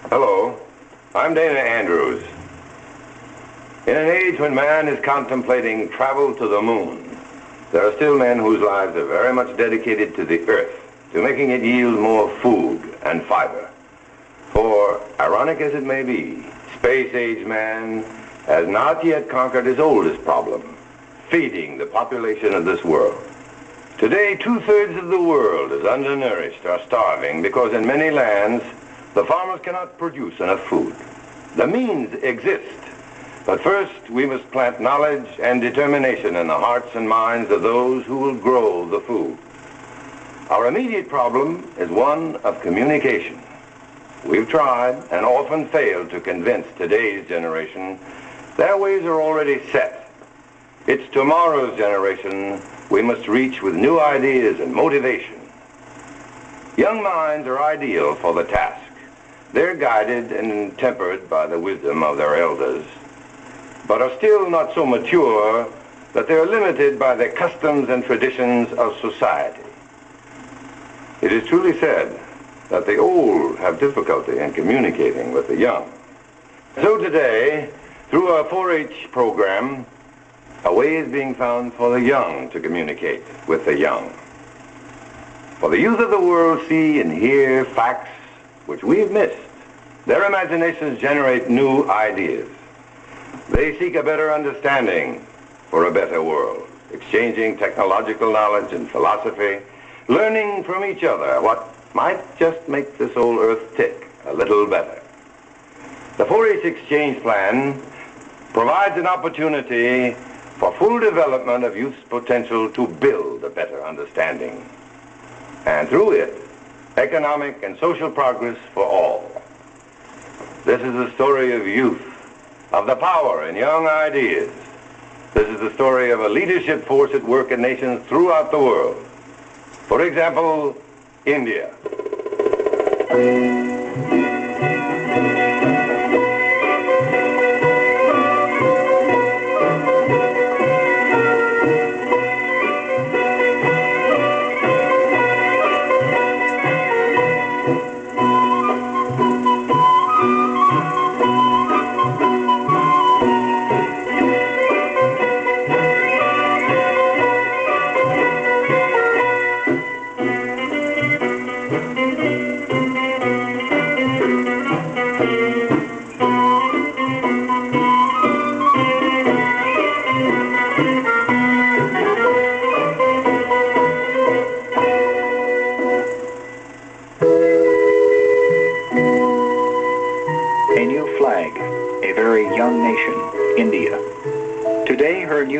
Hello, I'm Dana Andrews. In an age when man is contemplating travel to the moon, there are still men whose lives are very much dedicated to the earth, to making it yield more food and fiber. For, ironic as it may be, space-age man has not yet conquered his oldest problem, feeding the population of this world. Today, 2/3 of the world is undernourished or starving because in many lands, the farmers cannot produce enough food. The means exist, but first we must plant knowledge and determination in the hearts and minds of those who will grow the food. Our immediate problem is one of communication. We've tried and often failed to convince today's generation their ways are already set. It's tomorrow's generation we must reach with new ideas and motivation. Young minds are ideal for the task. They're guided and tempered by the wisdom of their elders, but are still not so mature that they're limited by the customs and traditions of society. It is truly said that the old have difficulty in communicating with the young. So today, through our 4-H program, a way is being found for the young to communicate with the young. For the youth of the world see and hear facts which we've missed. Their imaginations generate new ideas. They seek a better understanding for a better world, exchanging technological knowledge and philosophy, learning from each other what might just make this old earth tick a little better. The 4-H exchange plan provides an opportunity for full development of youth's potential to build a better understanding, and through it, economic and social progress for all. This is the story of youth, of the power in young ideas. This is the story of a leadership force at work in nations throughout the world. For example, India.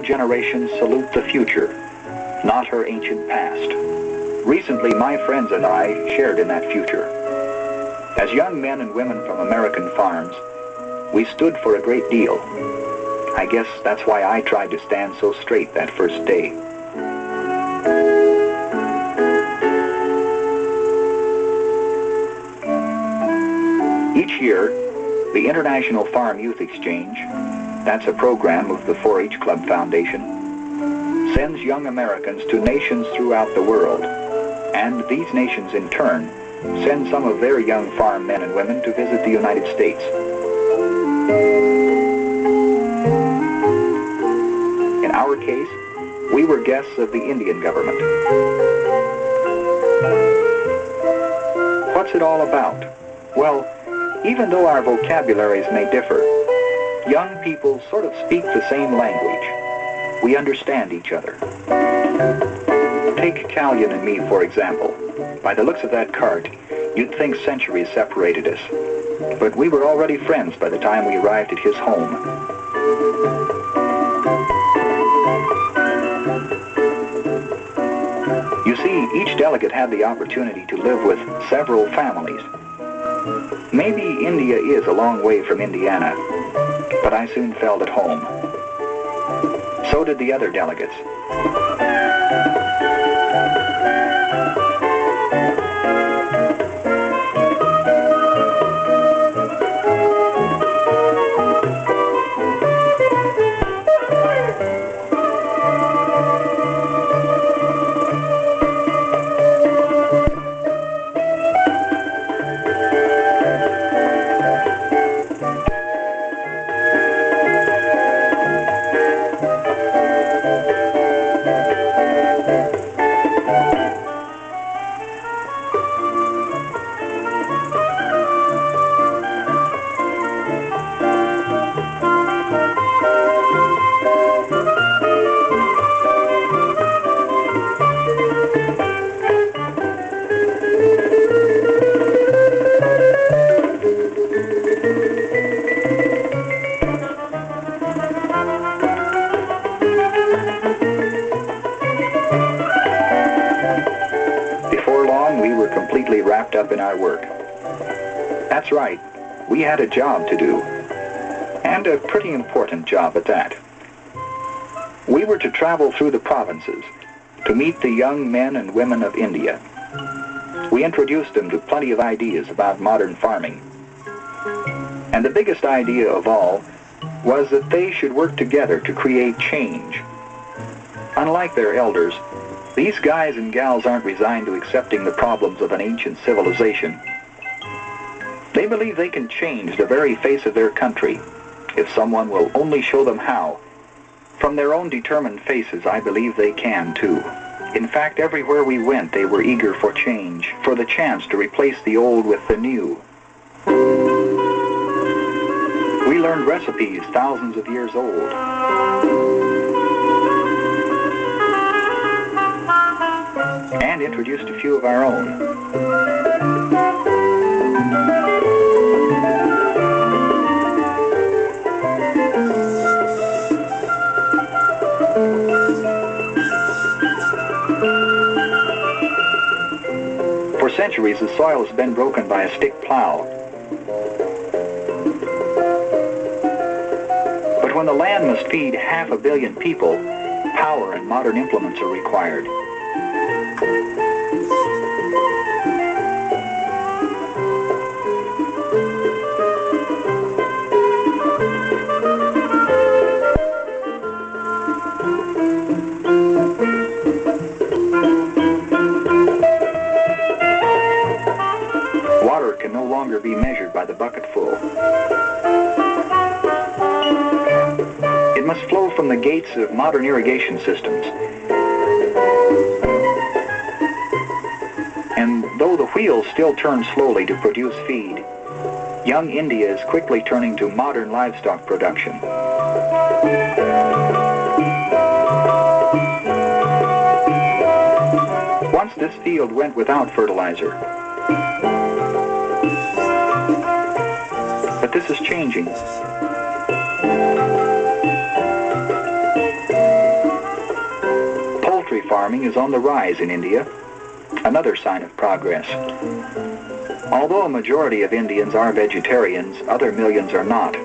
Generations salute the future, not her ancient past. Recently, my friends and I shared in that future. As young men and women from American farms, we stood for a great deal. I guess that's why I tried to stand so straight that first day. Each year, the International Farm Youth Exchange, that's a program of the 4-H Club Foundation, sends young Americans to nations throughout the world, and these nations in turn send some of their young farm men and women to visit the United States. In our case, we were guests of the Indian government. What's it all about? Well, even though our vocabularies may differ, young people sort of speak the same language. We understand each other. Take Callion and me, for example. By the looks of that cart, you'd think centuries separated us. But we were already friends by the time we arrived at his home. You see, each delegate had the opportunity to live with several families. Maybe India is a long way from Indiana, but I soon felt at home. So did the other delegates. completely wrapped up in our work. That's right, we had a job to do, and a pretty important job at that. We were to travel through the provinces to meet the young men and women of India. We introduced them to plenty of ideas about modern farming. And the biggest idea of all was that they should work together to create change. Unlike their elders, these guys and gals aren't resigned to accepting the problems of an ancient civilization. They believe they can change the very face of their country if someone will only show them how. From their own determined faces, I believe they can too. In fact, everywhere we went, they were eager for change, for the chance to replace the old with the new. We learned recipes thousands of years old. And introduced a few of our own. For centuries, the soil has been broken by a stick plow. But when the land must feed 500 million people, power and modern implements are required. Water can no longer be measured by the bucketful. It must flow from the gates of modern irrigation systems. And though the wheels still turn slowly to produce feed, young India is quickly turning to modern livestock production. Once this field went without fertilizer. But this is changing. Poultry farming is on the rise in India, another sign of progress. Although a majority of Indians are vegetarians, other millions are not.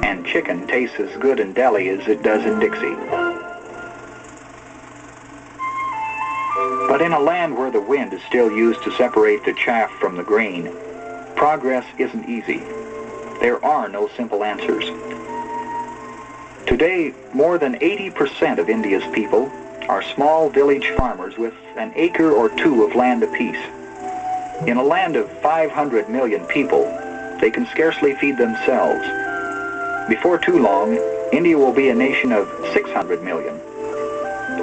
And chicken tastes as good in Delhi as it does in Dixie. But in a land where the wind is still used to separate the chaff from the grain, progress isn't easy. There are no simple answers. Today, more than 80% of India's people are small village farmers with an acre or two of land apiece. In a land of 500 million people, they can scarcely feed themselves. Before too long, India will be a nation of 600 million.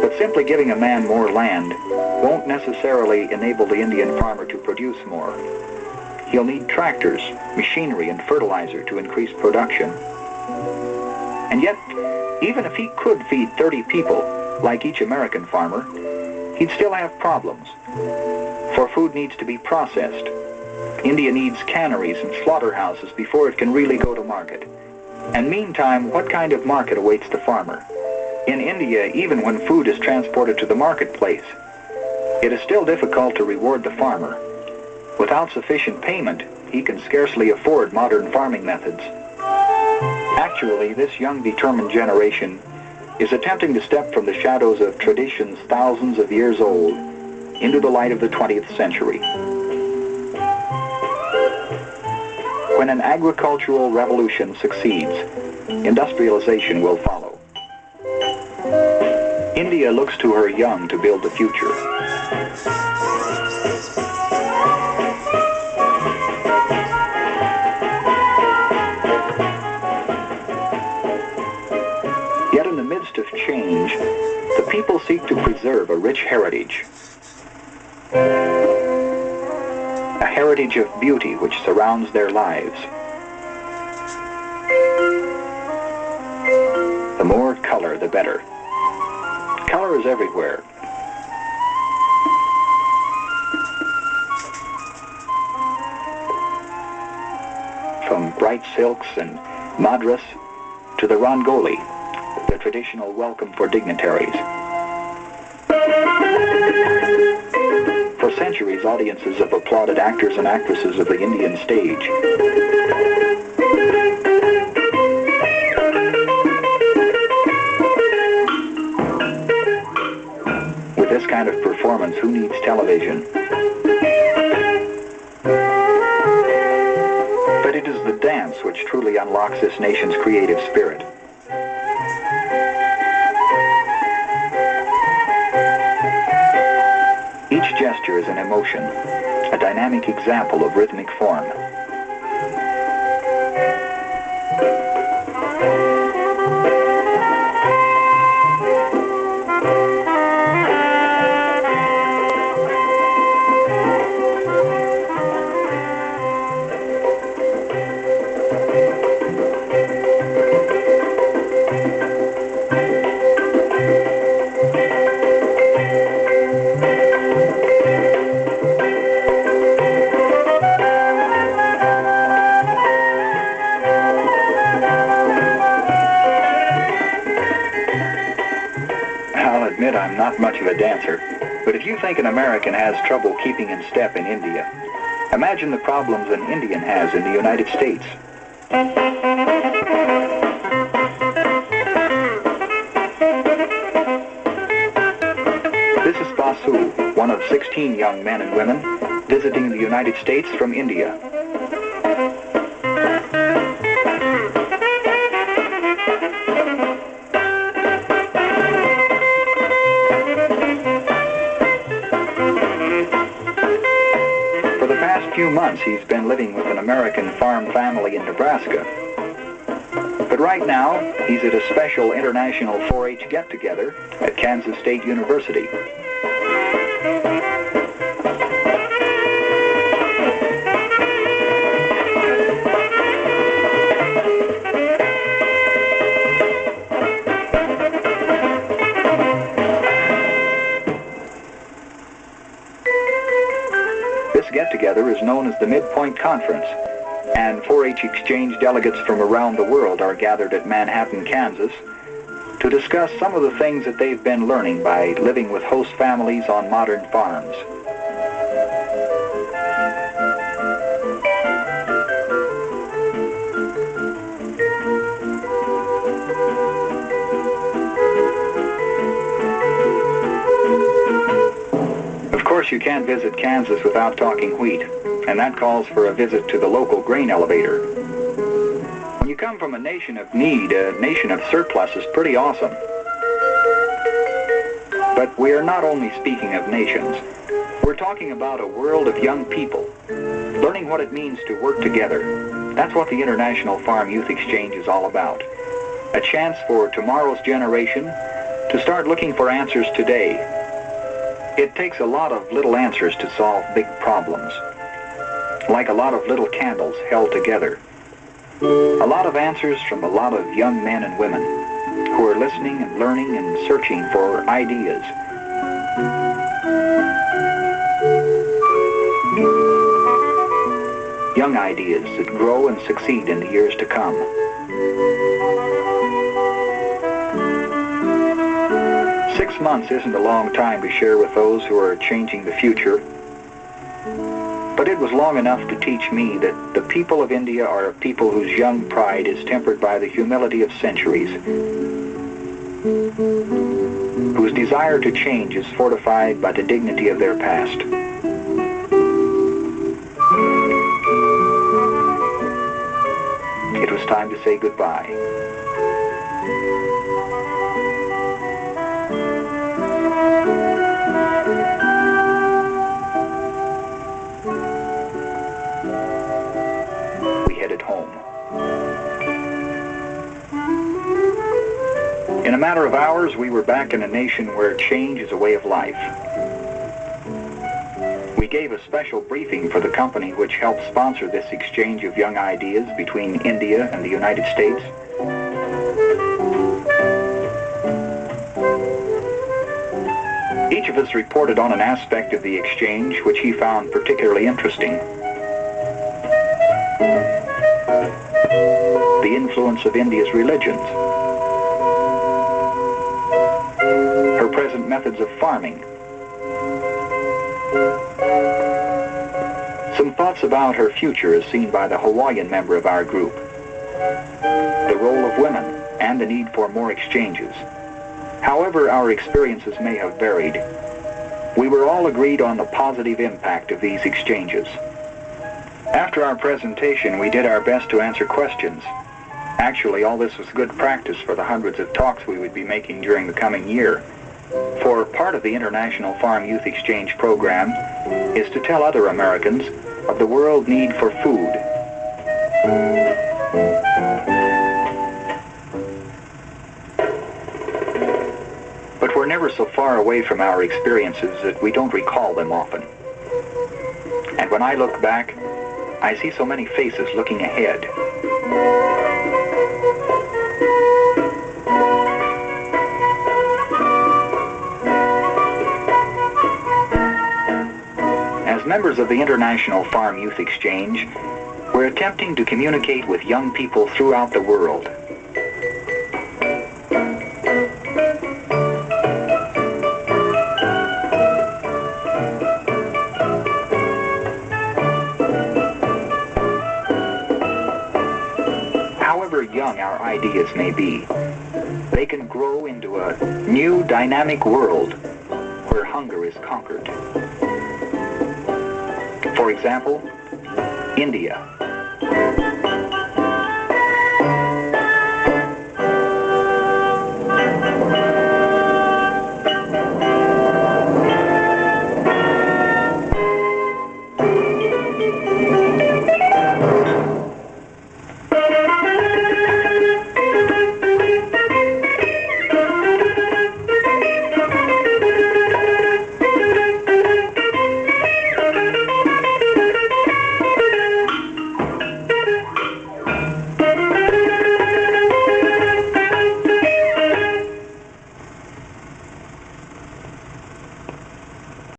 But simply giving a man more land won't necessarily enable the Indian farmer to produce more. He'll need tractors, machinery, and fertilizer to increase production. And yet, even if he could feed 30 people, like each American farmer, he'd still have problems. For food needs to be processed. India needs canneries and slaughterhouses before it can really go to market. And meantime, what kind of market awaits the farmer? In India, even when food is transported to the marketplace, it is still difficult to reward the farmer. Without sufficient payment, he can scarcely afford modern farming methods. Actually, this young, determined generation is attempting to step from the shadows of traditions thousands of years old into the light of the 20th century. When an agricultural revolution succeeds, industrialization will follow. India looks to her young to build the future. Yet in the midst of change, the people seek to preserve a rich heritage. A heritage of beauty which surrounds their lives. The more color, the better. Color is everywhere. From bright silks and madras to the rangoli, the traditional welcome for dignitaries. For centuries, audiences have applauded actors and actresses of the Indian stage. With this kind of performance, who needs television? But it is the dance which truly unlocks this nation's creative spirit. Each gesture is an emotion, a dynamic example of rhythmic form. I'm not much of a dancer, but if you think an American has trouble keeping in step in India, imagine the problems an Indian has in the United States. This is Basu, one of 16 young men and women visiting the United States from India. Few months he's been living with an American farm family in Nebraska. But right now, he's at a special international 4-H get-together at Kansas State University. Get-together is known as the Midpoint Conference, and 4-H exchange delegates from around the world are gathered at Manhattan, Kansas, to discuss some of the things that they've been learning by living with host families on modern farms. Of course, you can't visit Kansas without talking wheat, and that calls for a visit to the local grain elevator. When you come from a nation of need, a nation of surplus is pretty awesome. But we are not only speaking of nations. We're talking about a world of young people, learning what it means to work together. That's what the International Farm Youth Exchange is all about. A chance for tomorrow's generation to start looking for answers today. It takes a lot of little answers to solve big problems, like a lot of little candles held together. A lot of answers from a lot of young men and women who are listening and learning and searching for ideas. Young ideas that grow and succeed in the years to come. 6 months isn't a long time to share with those who are changing the future, but it was long enough to teach me that the people of India are a people whose young pride is tempered by the humility of centuries, whose desire to change is fortified by the dignity of their past. It was time to say goodbye. In a matter of hours, we were back in a nation where change is a way of life. We gave a special briefing for the company which helped sponsor this exchange of young ideas between India and the United States. Each of us reported on an aspect of the exchange which he found particularly interesting. The influence of India's religions, her present methods of farming, Some thoughts about her future as seen by the Hawaiian member of our group. The role of women and the need for more exchanges. However our experiences may have varied, we were all agreed on the positive impact of these exchanges. After our presentation, we did our best to answer questions. Actually, all this was good practice for the hundreds of talks we would be making during the coming year. For part of the International Farm Youth Exchange program is to tell other Americans of the world need for food. But we're never so far away from our experiences that we don't recall them often. And when I look back, I see so many faces looking ahead. As members of the International Farm Youth Exchange, we're attempting to communicate with young people throughout the world. However young our ideas may be, they can grow into a new dynamic world where hunger is conquered. For example, India.